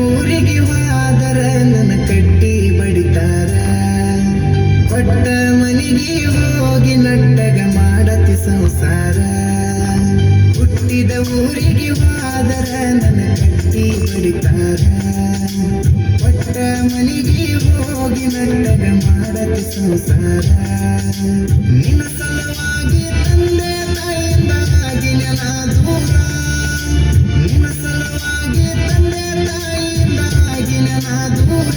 ಊರಿಗೆ ಹೋದರ ನನ್ನ ಕಟ್ಟಿ ಬಡಿತಾರ. ಕೊಟ್ಟ ಮನಿಗೆ ಹೋಗಿ ನಟ್ಟಗ ಮಾಡತಿ ಸಂಸಾರ. ಹುಟ್ಟಿದ ಊರಿಗೆ ಹೋದರ ನನ್ನ ಕಟ್ಟಿ ಬಡಿತಾರ. ಕೊಟ್ಟ ಮನಿಗೆ ಹೋಗಿ ನಟ್ಟಗ ಮಾಡತಿ ಸಂಸಾರ. ನಿನ್ನ ಸಲುವಾಗಿ ತಂದೆ ತಾಯಿಯಿಂದಾಗಿ ನೆಲ ದೂರ. ನಿನ್ನ ಸಲುವಾಗಿ ತಂದೆ ತಾಯಿಯಿಂದಾಗಿ ನೆಲ ದೂರ.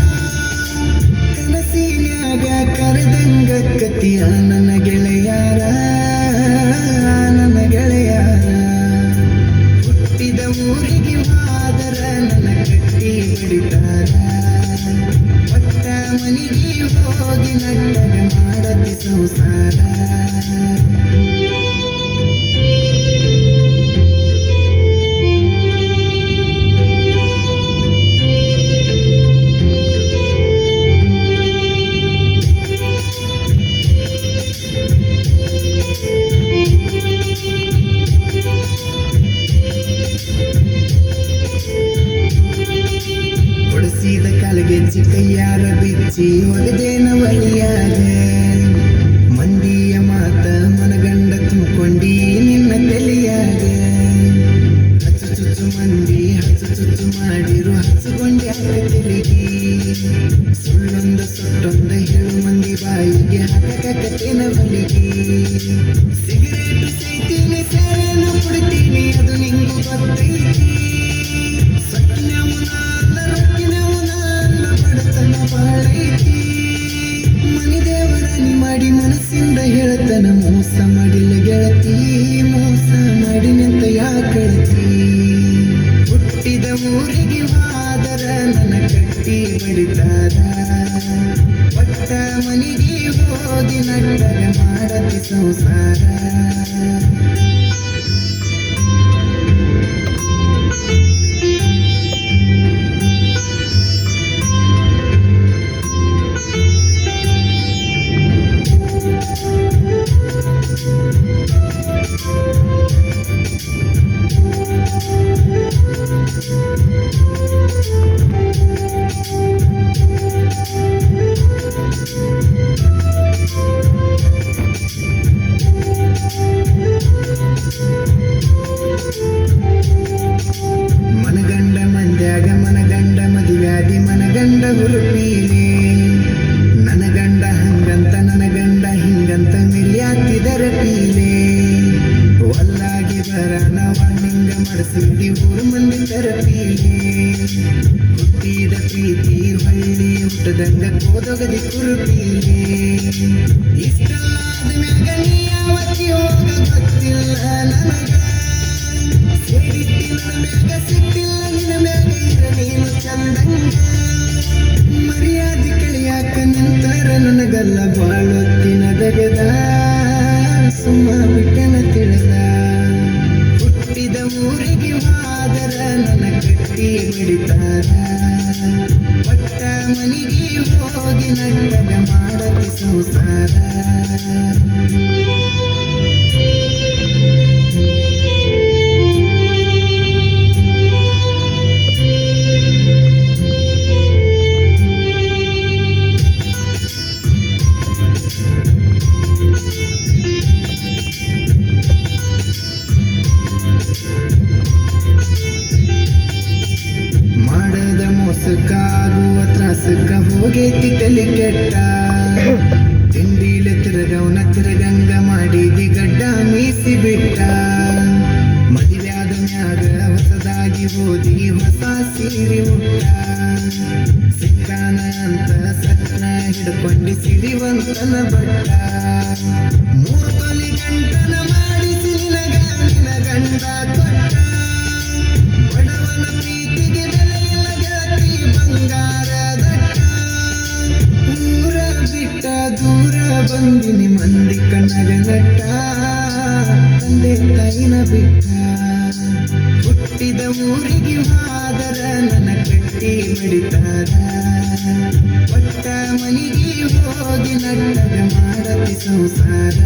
ಕನಸಿನ್ಯಾಗ ಕರೆದಂಗ ಕತಿಯ ನನ್ನ ಗೆಳೆಯಾರ, ನನ್ನ ಗೆಳೆಯಾರ. ಹುಟ್ಟಿದ ಊರಿಗೆ ಹೋದರ ನನ್ನ ಕಟ್ಟಿ ಬಡಿತಾರ. ಕೊಟ್ಟ ಮನಿಗೆ ಹೋಗಿ ನಟ್ಟಗ ಮಾಡತಿ ಸಂಸಾರ. ಹೊಡೆಸಿದ ಕಾಲಗೆಜ್ಜಿ ಕೈಯಾರ ಬಿಚ್ಚಿ ಒಗದೇನ ಒಲಿಯಾಗ. ಮಂದಿಯ ಮಾತ ಮನಗಂಡ ತುಂಬಿಕೊಂಡಿ ನಿನ್ನ ತಲೆಯಾಗ. ಹಚ್ಚು ಚುಚ್ಚು ಮಂದಿ ಹಚ್ಚು ಚುಚ್ಚು ಮಾಡಿರು ಹಚ್ಚುಕೊಂಡಿ ಹಾಕ ತೆಲಿಗಿ. ಸುಳ್ಳೊಂದ ಸೊಟ್ಟೊಂದ ಹೇಳು ಮಂದಿ ಬಾಯಿಗೆ ಹಾಕಕತ್ತೇನ ಬಲಿಗಿ. ಸಿಗರೇಟು ಸೈತೀನಿ ಸೇರೇನು ಕುಡಿತೀನಿ ಅದು ನಿಂಗೂ ಗೊತ್ತೈತಿ. ಮನಿ ದೇವರಾಣಿ ಮಾಡಿ ಮನಸ್ಸಿಂದ ಹೇಳ್ತನ ಮೋಸ ಮಾಡಿಲ್ಲ ಗೆಳತಿ. ಮೋಸ ಮಾಡಿ ನಿಂತ ಯಾಕಳತಿ. ಹುಟ್ಟಿದ ಊರಿಗೆ ಹೋದರ ನನ್ನ ಕಟ್ಟಿ ಬಡಿತಾರ. ಕೊಟ್ಟ ಮನಿಗೆ ಹೋಗಿ ನಟ್ಟಗ ಮಾಡತಿ ಸಂಸಾರ. ಮನಗಂಡ ಮಂದ್ಯಾಗ ಮನಗಂಡ ಮದುವ್ಯಾದಿ ಮನಗಂಡ ಹುರುಪೀಲೆ. ನನ್ನ ಗಂಡ ಹಂಗಂತ ನನ್ನ ಗಂಡ ಹಿಂಗಂತ ಮಿಲ್ಯಾತಿದರ ಪೀಲೆ. ಒಲ್ಲಾಗಿ ಬರನವ ನಿಂಗ ಮಾಡಿಸಿದಿ ಊರು ಮಂದಿ ತರಪೀಲೆ. ಹುಟ್ಟಿದ ಪ್ರೀತಿ ಹೊಳ್ಳಿ ಹುಟ್ಟದಂಗ ಕೋದೊಗದಿ ಕುರುಪೀಲೆ. ಇಷ್ಟಲ್ಲಾದ ಮ್ಯಾಗ ನೀ ಯಾವತ್ತಿ ಹೋಗ ಗೊತ್ತಿಲ್ಲ ನನಗ. ಸೇರಿದ್ದಿ ನನ್ನ ಮ್ಯಾಗ ಸಿಟ್ಟಿಲ್ಲ ನಿನ್ನ ಮ್ಯಾಗ ಇರ ನೀನು ಚಂದಂಗ. ಮರ್ಯಾದೆ ಕಳಿಯಾಕ ನಿಂತರ ನನಗಲ್ಲ ಬಾಳೊತ್ತಿನ ದಗದ. ಸುಮ್ಮ ಬಿಟ್ಟನ ತಿಳಿದ. ಹುಟ್ಟಿದ ಊರಿಗೆ ಹೋದರ ನನ್ನ ಕಟ್ಟಿ ಬಡಿತಾರ. ಕೊಟ್ಟ ಮನಿಗೆ ಹೋಗಿ ನಟ್ಟಗ ಮಾಡತಿ ಸಂಸಾರ. ಮಾಡದ ಮೋಸಕ್ಕಾಗುವ ತ್ರಾಸಕ್ಕ ಹೋಗೈತಿ ತಲೆ ಕೆಟ್ಟ. ತಿಂಡಿಲೆ ತಿರಗವನ ತಿರಗಂಗ ಮಾಡಿದಿ ಗಡ್ಡ ಮೀಸಿ ಬಿಟ್ಟ. ಮದುವ್ಯಾದ ಮ್ಯಾಗ ಹೊಸದಾಗಿ ಓದಿ ಹೊಸ ಸೀರೆ ಉಟ್ಟ. ಸಿಕ್ಕಾನ ಅಂತ ಸಕ್ಕನ ಹಿಡ್ಕೊಂಡಿ ಸಿರಿವಂತನ ಬಟ್ಟ. 3 ತೊಲಿ ಗಂಟನ ಮಾಡಿಸಿ ನಿನ್ನ ಗಂಡ ಕೊಟ್ಟ. ಬಡವನ ಪ್ರೀತಿಗೆ ಬೆಲೆ ಇಲ್ಲ ಗೆಳತಿ ಬಂಗಾರದಟ್ಟ. ಊರ ಬಿಟ್ಟ ದೂರ ಬಂದಿನಿ ಮಂದಿ ಕಣ್ಣಗ ನಟ್ಟ. ತಂದೆ ತಾಯಿನ ಬಿಟ್ಟ. ಹುಟ್ಟಿದ ಊರಿಗೆ ಹೋದರ ನನ್ನ ಕಟ್ಟಿ ಬಡಿತಾರ. ಕೊಟ್ಟ ಮನಿಗೆ ಹೋಗಿ ನಟ್ಟಗ ಮಾಡತಿ ಸಂಸಾರ.